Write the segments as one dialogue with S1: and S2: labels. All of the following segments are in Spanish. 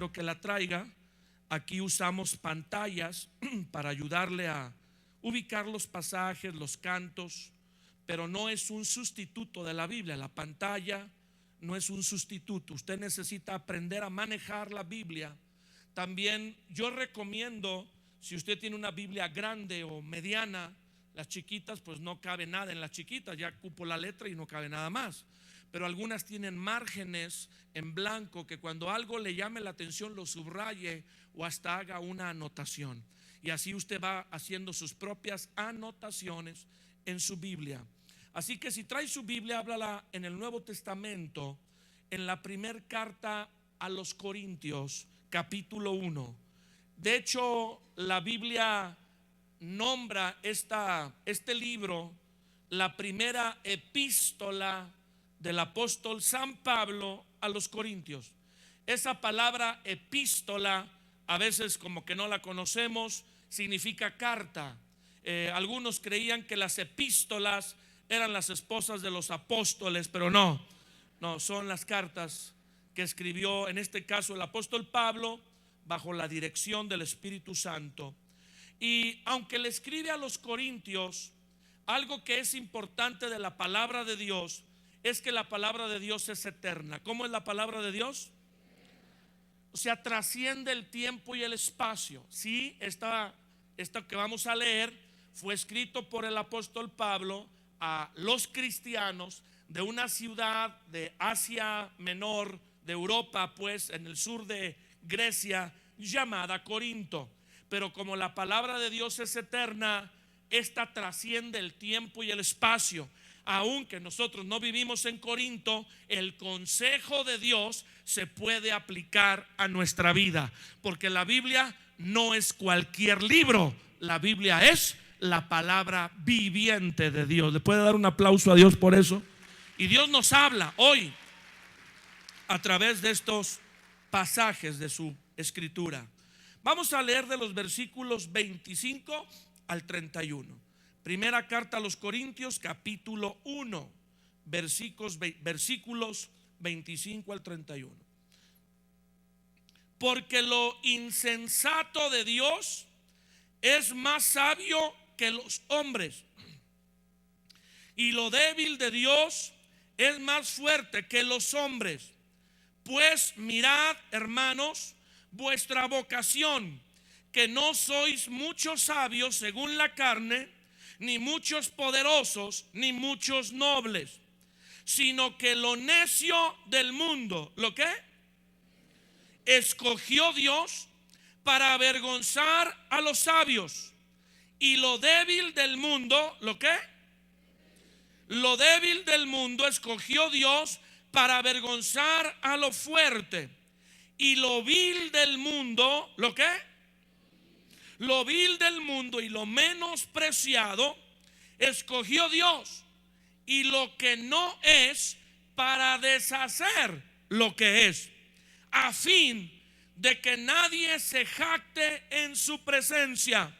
S1: espero que la traiga. Aquí usamos pantallas para ayudarle a ubicar los pasajes, los cantos, pero no es un sustituto de la Biblia. La pantalla no es un sustituto. Usted necesita aprender a manejar la Biblia. También yo recomiendo, si usted tiene una Biblia grande o mediana, las chiquitas pues no cabe nada en las chiquitas, ya cupo la letra y no cabe nada más. Pero algunas tienen márgenes en blanco que cuando algo le llame la atención lo subraye o hasta haga una anotación. Y así usted va haciendo sus propias anotaciones en su Biblia. Así que si trae su Biblia, háblala en el Nuevo Testamento, en la primera carta a los Corintios, capítulo 1. De hecho, la Biblia nombra este libro la primera epístola del apóstol San Pablo a los Corintios. Esa palabra epístola a veces como que no la conocemos, significa carta. Algunos creían que las epístolas eran las esposas de los apóstoles, pero no, son las cartas que escribió en este caso el apóstol Pablo bajo la dirección del Espíritu Santo. Y aunque le escribe a los Corintios, algo que es importante de la palabra de Dios es que la palabra de Dios es eterna. ¿Cómo es la palabra de Dios? O sea, trasciende el tiempo y el espacio. Sí, esto que vamos a leer fue escrito por el apóstol Pablo a los cristianos de una ciudad de Asia Menor, de Europa, pues en el sur de Grecia, llamada Corinto. Pero como la palabra de Dios es eterna, esta trasciende el tiempo y el espacio. Aunque nosotros no vivimos en Corinto, el consejo de Dios se puede aplicar a nuestra vida, porque la Biblia no es cualquier libro. La Biblia es la palabra viviente de Dios. ¿Le puede dar un aplauso a Dios por eso? Y Dios nos habla hoy a través de estos pasajes de su escritura. Vamos a leer de los versículos 25 al 31. Primera carta a los Corintios, capítulo 1, versículos 25 al 31. Porque lo insensato de Dios es más sabio que los hombres, y lo débil de Dios es más fuerte que los hombres. Pues mirad, hermanos, vuestra vocación, que no sois muchos sabios según la carne, ni muchos poderosos, ni muchos nobles, sino que lo necio del mundo, ¿lo qué? Escogió Dios para avergonzar a los sabios, y lo débil del mundo, ¿lo qué? Lo débil del mundo escogió Dios para avergonzar a lo fuerte, y lo vil del mundo, ¿lo qué? Lo vil del mundo y lo menospreciado escogió Dios, y lo que no es, para deshacer lo que es, a fin de que nadie se jacte en su presencia.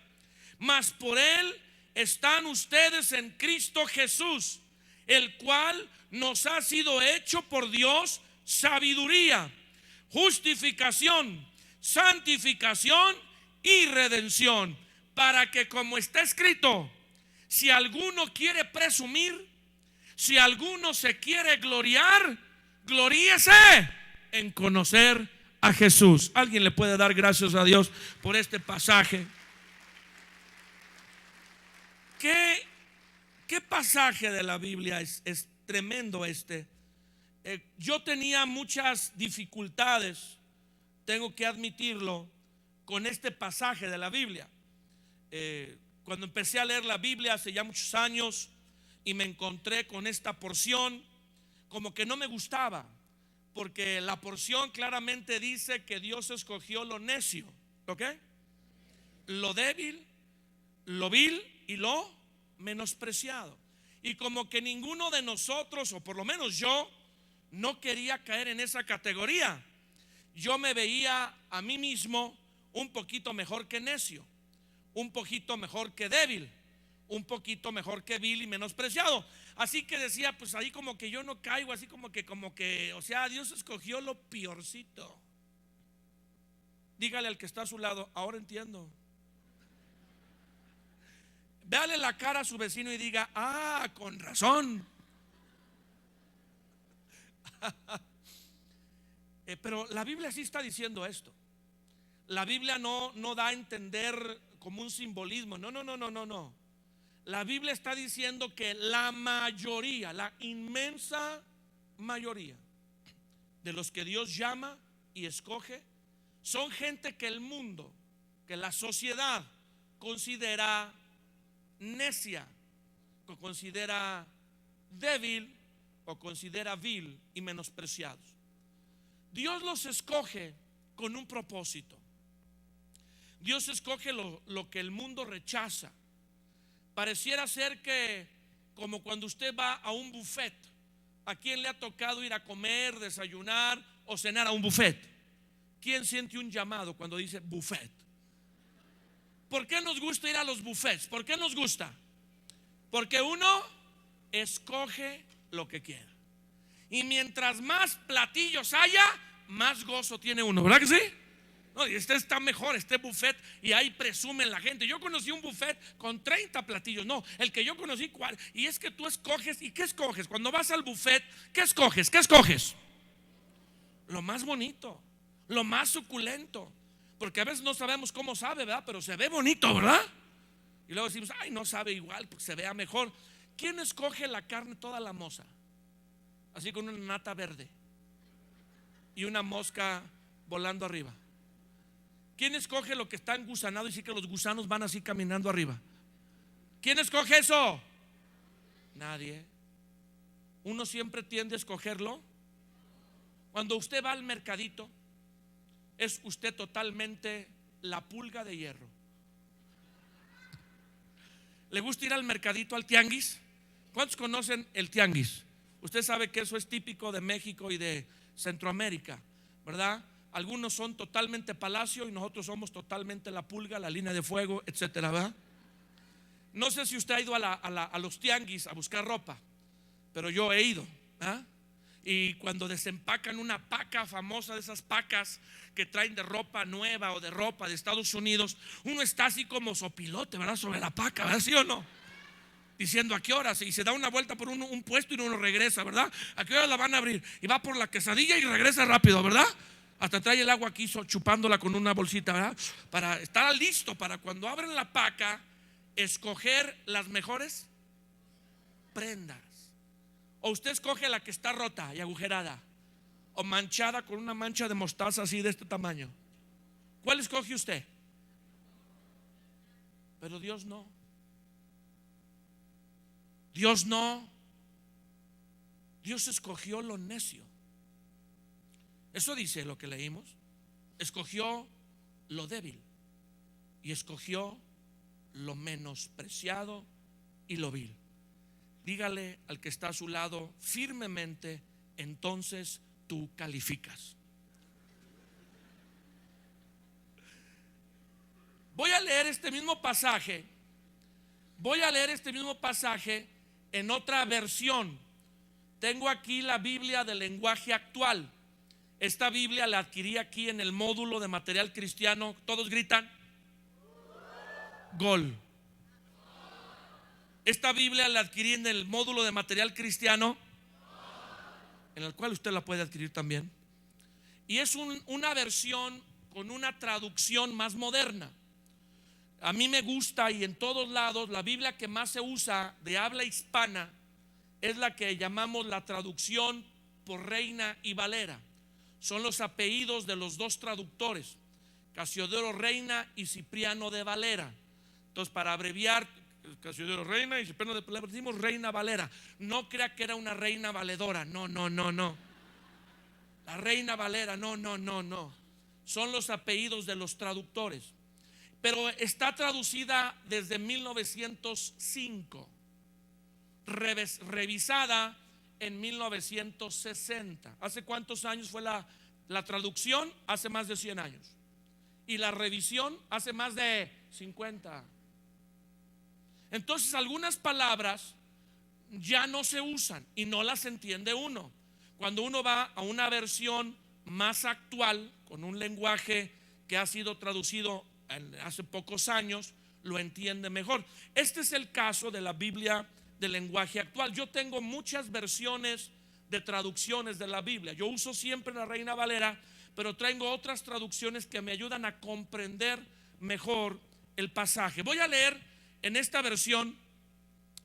S1: Mas por él están ustedes en Cristo Jesús, el cual nos ha sido hecho por Dios sabiduría, justificación, santificación y redención, para que, como está escrito, si alguno quiere presumir, si alguno se quiere gloriar, gloríese en conocer a Jesús. ¿Alguien le puede dar gracias a Dios por este pasaje? ¿Qué pasaje de la Biblia es tremendo este? Yo tenía muchas dificultades, tengo que admitirlo, con este pasaje de la Biblia. Cuando empecé a leer la Biblia hace ya muchos años y me encontré con esta porción, como que no me gustaba, porque la porción claramente dice que Dios escogió lo necio, ¿ok? Lo débil, lo vil y lo menospreciado. Y como que ninguno de nosotros, o por lo menos yo, no quería caer en esa categoría. Yo me veía a mí mismo un poquito mejor que necio, un poquito mejor que débil, un poquito mejor que vil y menospreciado. Así que decía, pues ahí como que yo no caigo, así como que, o sea, Dios escogió lo peorcito. Dígale al que está a su lado, ahora entiendo. Véale la cara a su vecino y diga, ah, con razón. Pero la Biblia sí está diciendo esto. La Biblia no da a entender como un simbolismo. No, no, no, no, no, no. La Biblia está diciendo que la mayoría, la inmensa mayoría de los que Dios llama y escoge son gente que el mundo, que la sociedad considera necia, o considera débil, o considera vil y menospreciados. Dios los escoge con un propósito. Dios escoge lo que el mundo rechaza. Pareciera ser que, como cuando usted va a un buffet, ¿a quién le ha tocado ir a comer, desayunar o cenar a un buffet? ¿Quién siente un llamado cuando dice buffet? ¿Por qué nos gusta ir a los buffets? ¿Por qué nos gusta? Porque uno escoge lo que quiera. Y mientras más platillos haya, más gozo tiene uno, ¿verdad que sí? No, y este está mejor, este buffet, y ahí presumen la gente. Yo conocí un buffet con 30 platillos. No, el que yo conocí, y es que tú escoges. ¿Y qué escoges? Cuando vas al buffet, ¿qué escoges? ¿Qué escoges? Lo más bonito, lo más suculento. Porque a veces no sabemos cómo sabe, ¿verdad? Pero se ve bonito, ¿verdad? Y luego decimos, ay, no sabe igual, porque se vea mejor. ¿Quién escoge la carne toda la moza? Así con una nata verde y una mosca volando arriba. ¿Quién escoge lo que está engusanado y sí que los gusanos van así caminando arriba? ¿Quién escoge eso? Nadie. Uno siempre tiende a escogerlo. Cuando usted va al mercadito, es usted totalmente la pulga de hierro. ¿Le gusta ir al mercadito, al tianguis? ¿Cuántos conocen el tianguis? Usted sabe que eso es típico de México y de Centroamérica, ¿verdad? Algunos son totalmente palacio y nosotros somos totalmente la pulga, la línea de fuego, etcétera, ¿verdad? No sé si usted ha ido a los tianguis a buscar ropa, pero yo he ido, ¿ah? Y cuando desempacan una paca famosa, de esas pacas que traen de ropa nueva o de ropa de Estados Unidos, uno está así como sopilote, ¿verdad? Sobre la paca, ¿verdad? ¿Sí o no? Diciendo a qué horas, y se da una vuelta por un puesto y uno regresa, ¿verdad? ¿A qué hora la van a abrir? Y va por la quesadilla y regresa rápido, ¿verdad? Hasta trae el agua aquí chupándola con una bolsita, ¿verdad? Para estar listo para cuando abren la paca, escoger las mejores prendas. O usted escoge la que está rota y agujerada, o manchada con una mancha de mostaza así de este tamaño. ¿Cuál escoge usted? Pero Dios no. Dios no. Dios escogió lo necio. Eso dice lo que leímos. Escogió lo débil y escogió lo menospreciado y lo vil. Dígale al que está a su lado firmemente, entonces tú calificas. Voy a leer este mismo pasaje. Voy a leer este mismo pasaje en otra versión. Tengo aquí la Biblia del lenguaje actual. Esta Biblia la adquirí aquí en el módulo de material cristiano. Todos gritan gol. Esta Biblia la adquirí en el módulo de material cristiano, en el cual usted la puede adquirir también. Y es una versión con una traducción más moderna. A mí me gusta, y en todos lados la Biblia que más se usa de habla hispana es la que llamamos la traducción por Reina y Valera. Son los apellidos de los dos traductores, Casiodoro Reina y Cipriano de Valera. Entonces, para abreviar, Casiodoro Reina y Cipriano de Valera, decimos Reina Valera. No crea que era una reina valedora. No, no, no, no. La Reina Valera, no, no, no, no. Son los apellidos de los traductores. Pero está traducida desde 1905, revisada en 1960. ¿Hace cuántos años fue la traducción? Hace más de 100 años. Y la revisión hace más de 50. Entonces algunas palabras ya no se usan y no las entiende uno. Cuando uno va a una versión más actual, con un lenguaje que ha sido traducido hace pocos años, lo entiende mejor. Este es el caso de la Biblia del lenguaje actual. Yo tengo muchas versiones de traducciones de la Biblia. Yo uso siempre la Reina Valera, pero traigo otras traducciones que me ayudan a comprender mejor el pasaje. Voy a leer en esta versión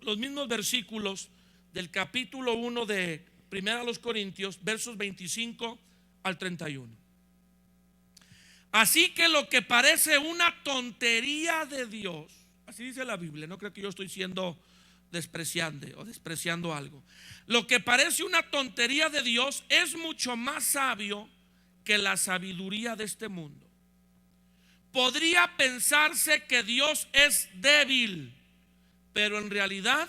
S1: los mismos versículos del capítulo 1 de Primera a los Corintios, versos 25 al 31. Así que lo que parece una tontería de Dios, así dice la Biblia, no creo que yo estoy siendo despreciante o despreciando algo. Lo que parece una tontería de Dios es mucho más sabio que la sabiduría de este mundo. Podría pensarse que Dios es débil, pero en realidad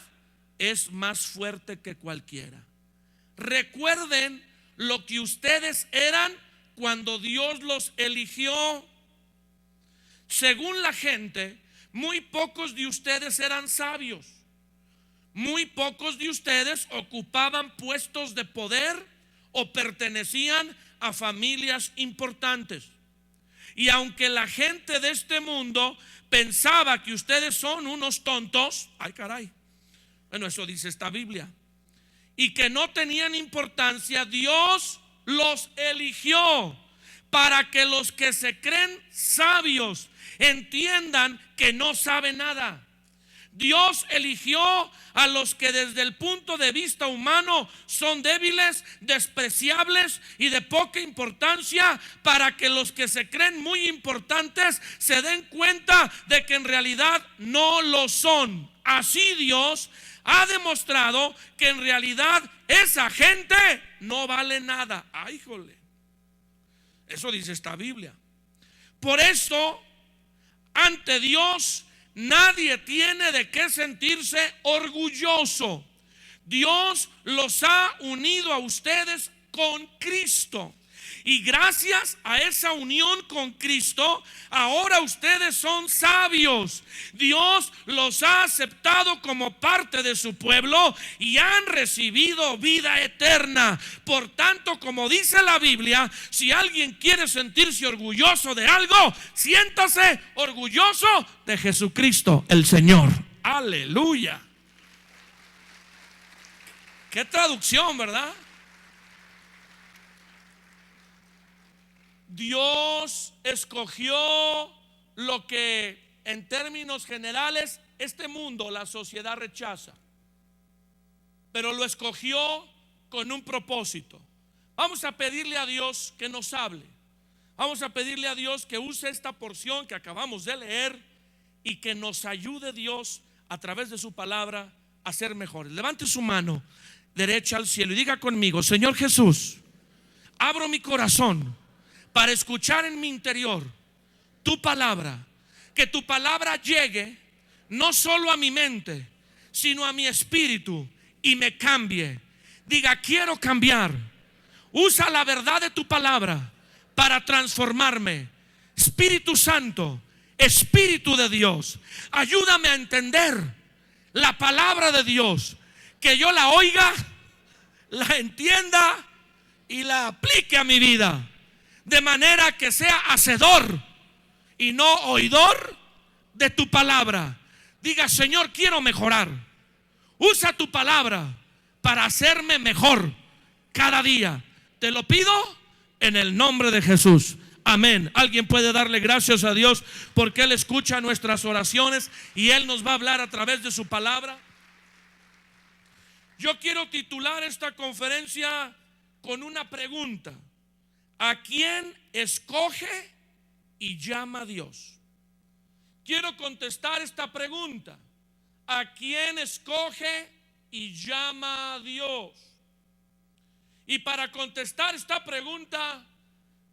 S1: es más fuerte que cualquiera. Recuerden lo que ustedes eran cuando Dios los eligió. Según la gente, muy pocos de ustedes eran sabios. Muy pocos de ustedes ocupaban puestos de poder o pertenecían a familias importantes. Y aunque la gente de este mundo pensaba que ustedes son unos tontos, ay caray, bueno, eso dice esta Biblia, y que no tenían importancia, Dios los eligió para que los que se creen sabios entiendan que no saben nada. Dios eligió a los que desde el punto de vista humano son débiles, despreciables y de poca importancia, para que los que se creen muy importantes se den cuenta de que en realidad no lo son. Así Dios ha demostrado que en realidad esa gente no vale nada. Ay, híjole, eso dice esta Biblia. Por eso, ante Dios nadie tiene de qué sentirse orgulloso. Dios los ha unido a ustedes con Cristo. Y gracias a esa unión con Cristo, ahora ustedes son sabios. Dios los ha aceptado como parte de su pueblo y han recibido vida eterna. Por tanto, como dice la Biblia, si alguien quiere sentirse orgulloso de algo, siéntase orgulloso de Jesucristo, el Señor. Aleluya. Qué traducción, ¿verdad? Dios escogió lo que en términos generales este mundo, la sociedad rechaza, pero lo escogió con un propósito. Vamos a pedirle a Dios que nos hable. Vamos a pedirle a Dios que use esta porción que acabamos de leer y que nos ayude Dios a través de su palabra a ser mejores. Levante su mano derecha al cielo y diga conmigo: Señor Jesús, abro mi corazón para escuchar en mi interior tu palabra. Que tu palabra llegue no solo a mi mente, sino a mi espíritu y me cambie. Diga: quiero cambiar. Usa la verdad de tu palabra para transformarme. Espíritu Santo, Espíritu de Dios, ayúdame a entender la palabra de Dios, que yo la oiga, la entienda y la aplique a mi vida, de manera que sea hacedor y no oidor de tu palabra. Diga: Señor, quiero mejorar. Usa tu palabra para hacerme mejor cada día. Te lo pido en el nombre de Jesús. Amén. Alguien puede darle gracias a Dios porque Él escucha nuestras oraciones y Él nos va a hablar a través de su palabra. Yo quiero titular esta conferencia con una pregunta: ¿a quién escoge y llama Dios? Quiero contestar esta pregunta: ¿a quién escoge y llama a Dios? Y para contestar esta pregunta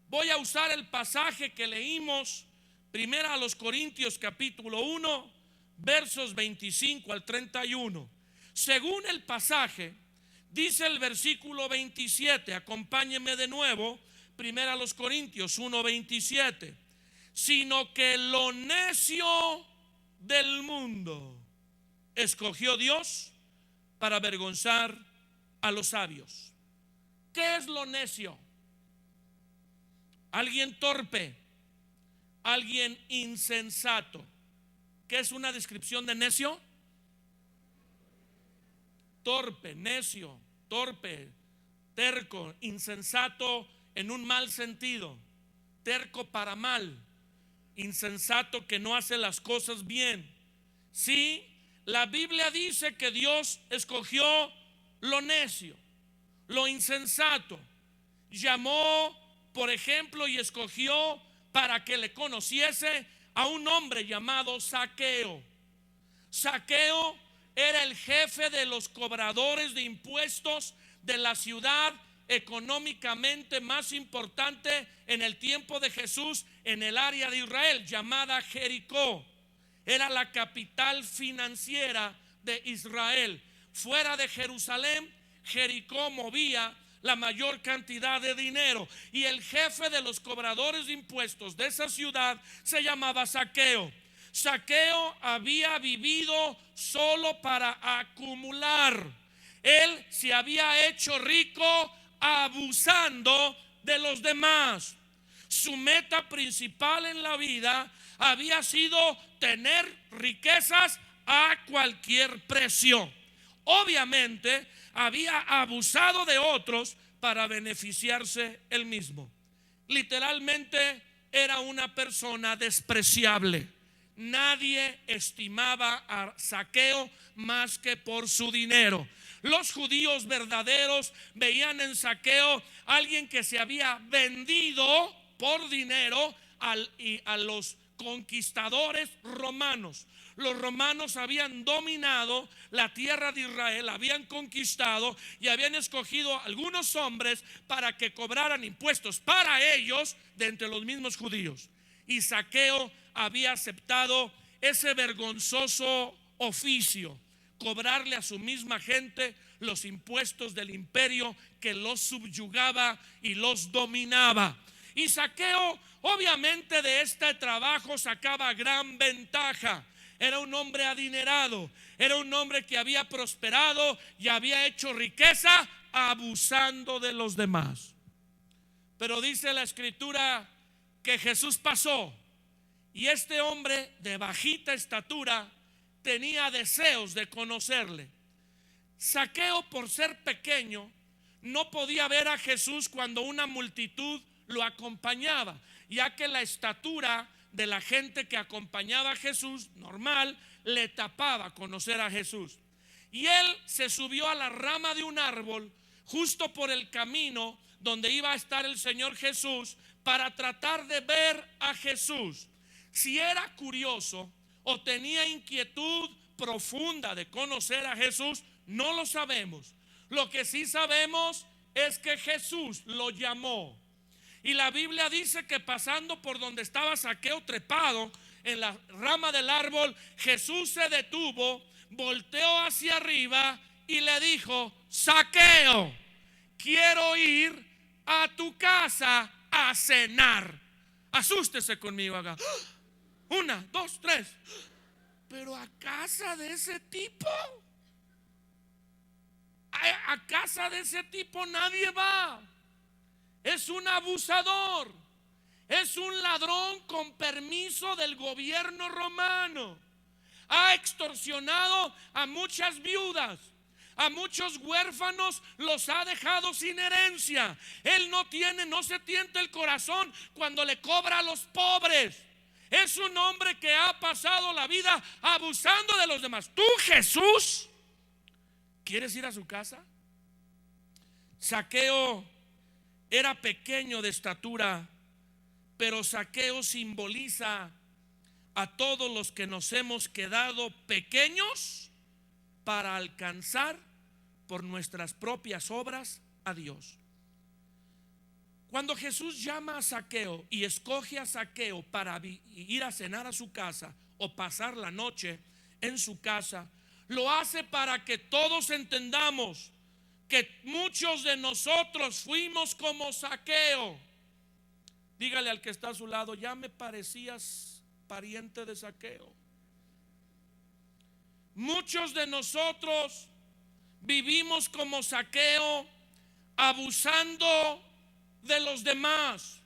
S1: voy a usar el pasaje que leímos, Primera a los Corintios capítulo 1, versos 25 al 31. Según el pasaje, dice el versículo 27, acompáñenme de nuevo, Primera a los Corintios 1:27. Sino que lo necio del mundo escogió Dios para avergonzar a los sabios. ¿Qué es lo necio? Alguien torpe, alguien insensato. ¿Qué es una descripción de necio? Torpe, necio, torpe, terco, insensato en un mal sentido, terco para mal, insensato que no hace las cosas bien. Sí, la Biblia dice que Dios escogió lo necio, lo insensato. Llamó, por ejemplo, y escogió para que le conociese a un hombre llamado Zaqueo. Zaqueo era el jefe de los cobradores de impuestos de la ciudad económicamente más importante en el tiempo de Jesús en el área de Israel, llamada Jericó. Era la capital financiera de Israel. Fuera de Jerusalén, Jericó movía la mayor cantidad de dinero, y el jefe de los cobradores de impuestos de esa ciudad se llamaba Zaqueo. Zaqueo había vivido solo para acumular. Él se había hecho rico abusando de los demás. Su meta principal en la vida había sido tener riquezas a cualquier precio. Obviamente había abusado de otros para beneficiarse él mismo. Literalmente era una persona despreciable. Nadie estimaba a Zaqueo más que por su dinero. Los judíos verdaderos veían en Zaqueo alguien que se había vendido por dinero a los conquistadores romanos. Los romanos habían dominado la tierra de Israel, habían conquistado y habían escogido algunos hombres para que cobraran impuestos para ellos de entre los mismos judíos. Y Zaqueo había aceptado ese vergonzoso oficio, cobrarle a su misma gente los impuestos del imperio que los subyugaba y los dominaba. Y Zaqueo obviamente de este trabajo sacaba gran ventaja. Era un hombre adinerado, era un hombre que había prosperado y había hecho riqueza abusando de los demás. Pero dice la escritura que Jesús pasó, y este hombre de bajita estatura tenía deseos de conocerle. Zaqueo, por ser pequeño, no podía ver a Jesús cuando una multitud lo acompañaba, ya que la estatura de la gente que acompañaba a Jesús normal le tapaba conocer a Jesús. Y él se subió a la rama de un árbol justo por el camino donde iba a estar el Señor Jesús, para tratar de ver a Jesús. Si era curioso o tenía inquietud profunda de conocer a Jesús, no lo sabemos. Lo que sí sabemos es que Jesús lo llamó. Y la Biblia dice que pasando por donde estaba Zaqueo trepado en la rama del árbol, Jesús se detuvo, volteó hacia arriba y le dijo: Zaqueo, quiero ir a tu casa a cenar. Asústese conmigo acá. 1, 2, 3. Pero a casa de ese tipo, a casa de ese tipo nadie va. Es un abusador, es un ladrón con permiso del gobierno romano. Ha extorsionado a muchas viudas, a muchos huérfanos los ha dejado sin herencia. Él no se tienta el corazón cuando le cobra a los pobres. Es un hombre que ha pasado la vida abusando de los demás. ¿Tú, Jesús, quieres ir a su casa? Zaqueo era pequeño de estatura, pero Zaqueo simboliza a todos los que nos hemos quedado pequeños para alcanzar por nuestras propias obras a Dios. Cuando Jesús llama a Zaqueo y escoge a Zaqueo para ir a cenar a su casa o pasar la noche en su casa, lo hace para que todos entendamos que muchos de nosotros fuimos como Zaqueo. Dígale al que está a su lado: ya me parecías pariente de Zaqueo. Muchos de nosotros vivimos como Zaqueo, abusando de los demás,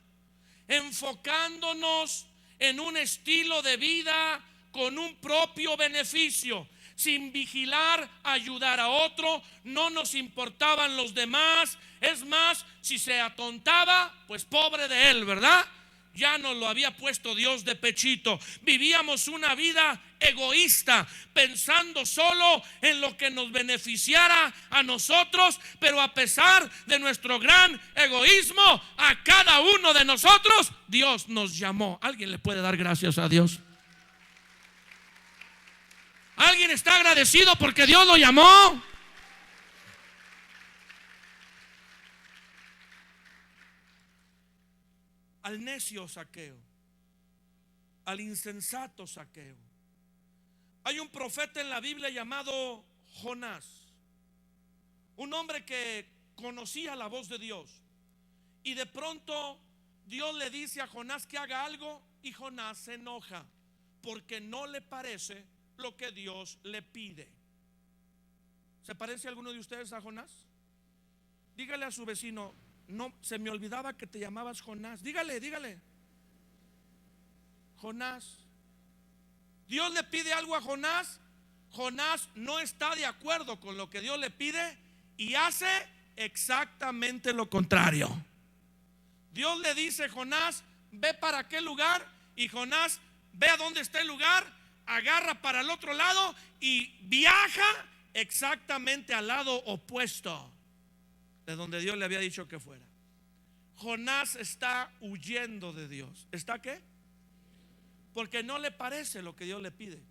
S1: enfocándonos en un estilo de vida con un propio beneficio, sin vigilar, ayudar a otro. No nos importaban los demás. Es más, si se atontaba, pues pobre de él, ¿verdad? Ya nos lo había puesto Dios de pechito. Vivíamos una vida egoísta, pensando solo en lo que nos beneficiara a nosotros. Pero a pesar de nuestro gran egoísmo, a cada uno de nosotros Dios nos llamó. ¿Alguien le puede dar gracias a Dios? ¿Alguien está agradecido porque Dios lo llamó? Al necio Zaqueo, al insensato Zaqueo. Hay un profeta en la Biblia llamado Jonás, un hombre que conocía la voz de Dios, y de pronto Dios le dice a Jonás que haga algo, y Jonás se enoja porque no le parece lo que Dios le pide. ¿Se parece alguno de ustedes a Jonás? Dígale a su vecino: no, se me olvidaba que te llamabas Jonás. Dígale. Jonás. Dios le pide algo a Jonás. Jonás no está de acuerdo con lo que Dios le pide y hace exactamente lo contrario. Dios le dice: Jonás, ve para aquel lugar, y Jonás ve a dónde está el lugar, agarra para el otro lado y viaja exactamente al lado opuesto de donde Dios le había dicho que fuera. Jonás está huyendo de Dios. ¿Está qué? Porque no le parece lo que Dios le pide.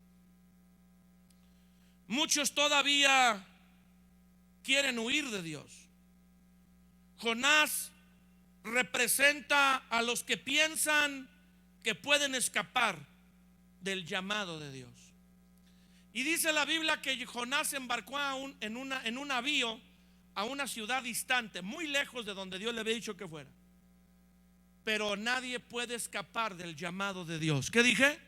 S1: Muchos todavía quieren huir de Dios. Jonás representa a los que piensan que pueden escapar del llamado de Dios. Y dice la Biblia que Jonás embarcó en un navío a una ciudad distante, muy lejos de donde Dios le había dicho que fuera. Pero nadie puede escapar del llamado de Dios. ¿Qué dije?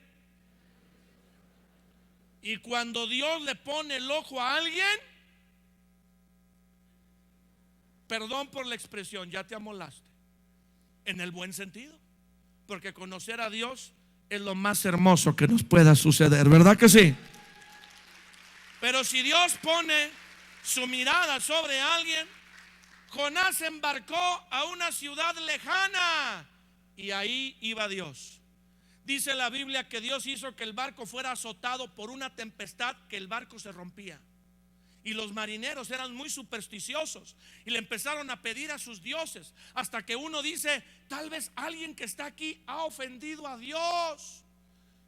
S1: Y cuando Dios le pone el ojo a alguien, perdón por la expresión, ya te amolaste. En el buen sentido, porque conocer a Dios es lo más hermoso que nos pueda suceder, ¿verdad que sí? Pero si Dios pone su mirada sobre alguien, Jonás embarcó a una ciudad lejana y ahí iba Dios. Dice la Biblia que Dios hizo que el barco fuera azotado por una tempestad, que el barco se rompía. Y los marineros eran muy supersticiosos y le empezaron a pedir a sus dioses, hasta que uno dice: tal vez alguien que está aquí ha ofendido a Dios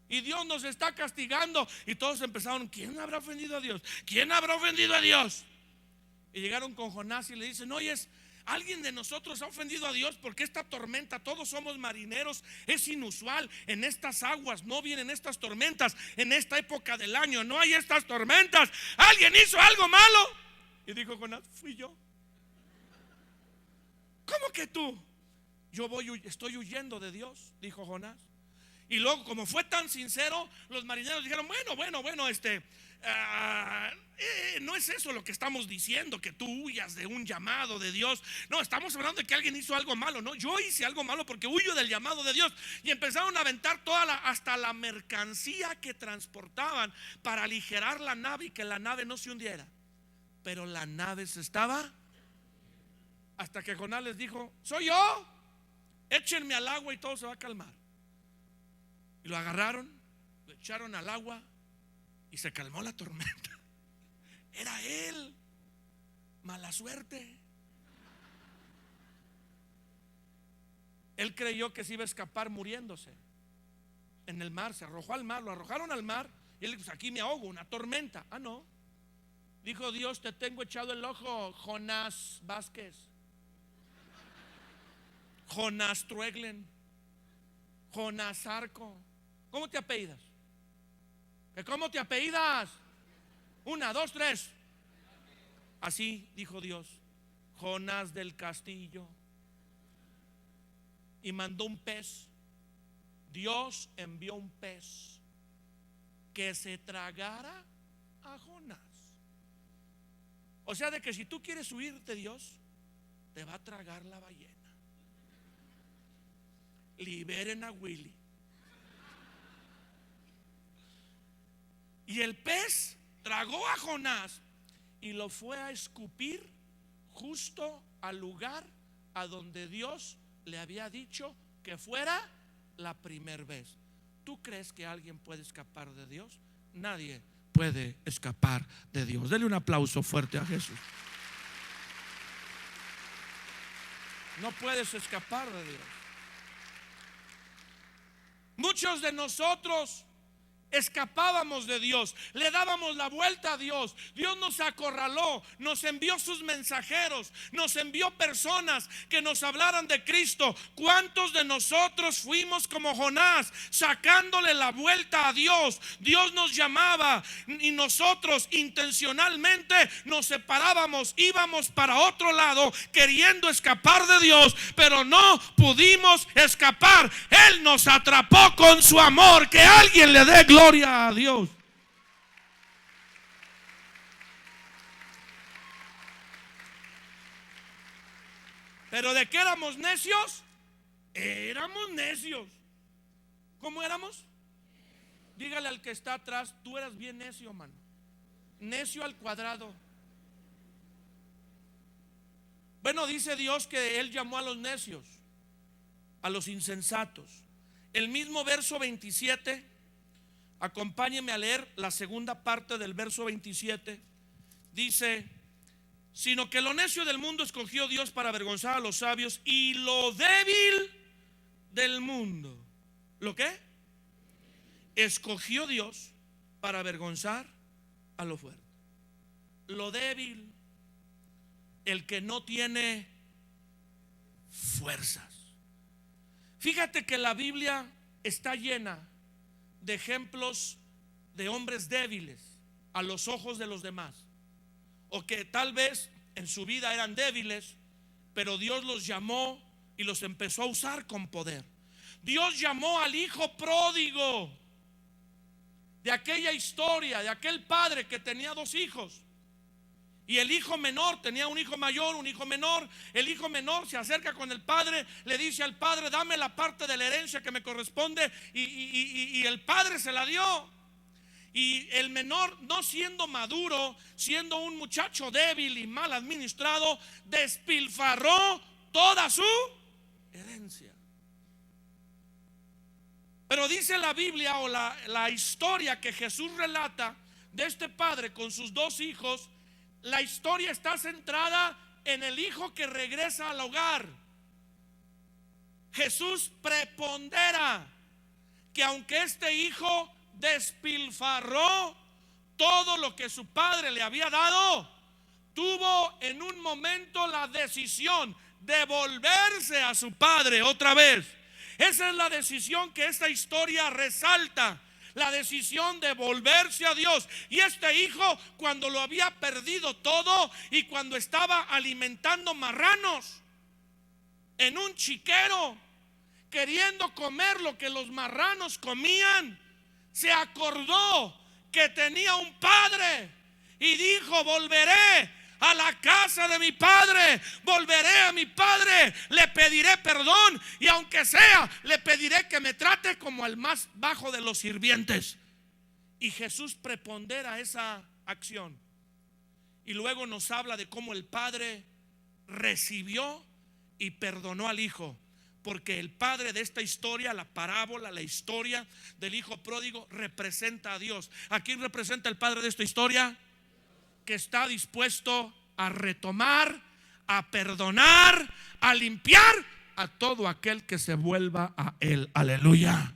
S1: y Dios nos está castigando. Y todos empezaron: ¿quién habrá ofendido a Dios? ¿Quién habrá ofendido a Dios? Y llegaron con Jonás y le dicen: oye, alguien de nosotros ha ofendido a Dios, porque esta tormenta, todos somos marineros, es inusual. En estas aguas no vienen estas tormentas, en esta época del año no hay estas tormentas. ¿Alguien hizo algo malo? Y dijo Jonás: fui yo. ¿Cómo que tú? Estoy huyendo de Dios, dijo Jonás. Y luego, como fue tan sincero, los marineros dijeron: bueno, no es eso lo que estamos diciendo, que tú huyas de un llamado de Dios. No, estamos hablando de que alguien hizo algo malo. No, yo hice algo malo porque huyo del llamado de Dios. Y empezaron a aventar hasta la mercancía que transportaban para aligerar la nave y que la nave no se hundiera. Pero la nave se estaba, hasta que Jonás les dijo: soy yo, échenme al agua y todo se va a calmar. Y lo agarraron, lo echaron al agua y se calmó la tormenta. Era él. Mala suerte. Él creyó que se iba a escapar muriéndose en el mar. Se arrojó al mar, lo arrojaron al mar. Y él dijo: aquí me ahogo, una tormenta. Ah, no. Dijo Dios: te tengo echado el ojo, Jonás Vázquez, Jonás Trueglen, Jonás Arco. ¿Cómo te apellidas? ¿Cómo te apellidas? 1, 2, 3. Así dijo Dios: Jonás del Castillo. Y mandó un pez. Dios envió un pez que se tragara a Jonás. O sea, de que si tú quieres huir de Dios, te va a tragar la ballena. Liberen a Willy. Y el pez tragó a Jonás y lo fue a escupir justo al lugar a donde Dios le había dicho que fuera la primera vez. ¿Tú crees que alguien puede escapar de Dios? Nadie puede escapar de Dios. Dele un aplauso fuerte a Jesús. No puedes escapar de Dios. Muchos de nosotros escapábamos de Dios, le dábamos la vuelta a Dios. Dios nos acorraló, nos envió sus mensajeros, nos envió personas que nos hablaran de Cristo. ¿Cuántos de nosotros fuimos como Jonás, sacándole la vuelta a Dios? Dios nos llamaba y nosotros intencionalmente nos separábamos, íbamos para otro lado queriendo escapar de Dios, pero no pudimos escapar. Él nos atrapó con su amor. Que alguien le dé gloria a Dios. Pero ¿de qué éramos necios? Éramos necios. ¿Cómo éramos? Dígale al que está atrás: tú eras bien necio, mano. Necio al cuadrado. Bueno, dice Dios que Él llamó a los necios, a los insensatos. El mismo verso 27, acompáñeme a leer la segunda parte del verso 27. Dice: sino que lo necio del mundo escogió Dios para avergonzar a los sabios, y lo débil del mundo, ¿lo qué? Escogió Dios para avergonzar a lo fuerte. Lo débil, el que no tiene fuerzas. Fíjate que la Biblia está llena de ejemplos de hombres débiles a los ojos de los demás, o que tal vez en su vida eran débiles, pero Dios los llamó y los empezó a usar con poder. Dios llamó al hijo pródigo de aquella historia, de aquel padre que tenía dos hijos, y el hijo menor tenía un hijo mayor, un hijo menor. El hijo menor se acerca con el padre, le dice al padre: dame la parte de la herencia que me corresponde, y el padre se la dio. Y el menor, no siendo maduro, siendo un muchacho débil y mal administrado, despilfarró toda su herencia. Pero dice la Biblia, o la historia que Jesús relata de este padre con sus dos hijos, la historia está centrada en el hijo que regresa al hogar. Jesús prepondera que aunque este hijo despilfarró todo lo que su padre le había dado, tuvo en un momento la decisión de volverse a su padre otra vez. Esa es la decisión que esta historia resalta, la decisión de volverse a Dios. Y este hijo, cuando lo había perdido todo y cuando estaba alimentando marranos en un chiquero, queriendo comer lo que los marranos comían, se acordó que tenía un padre y dijo: volveré a la casa de mi padre, volveré a mi padre, le pediré perdón, y aunque sea, le pediré que me trate como al más bajo de los sirvientes. Y Jesús prepondera esa acción, y luego nos habla de cómo el padre recibió y perdonó al hijo. Porque el padre de esta historia, la parábola, la historia del hijo pródigo, representa a Dios. ¿A quién representa el padre de esta historia? Que está dispuesto a retomar, a perdonar, a limpiar a todo aquel que se vuelva a él. Aleluya.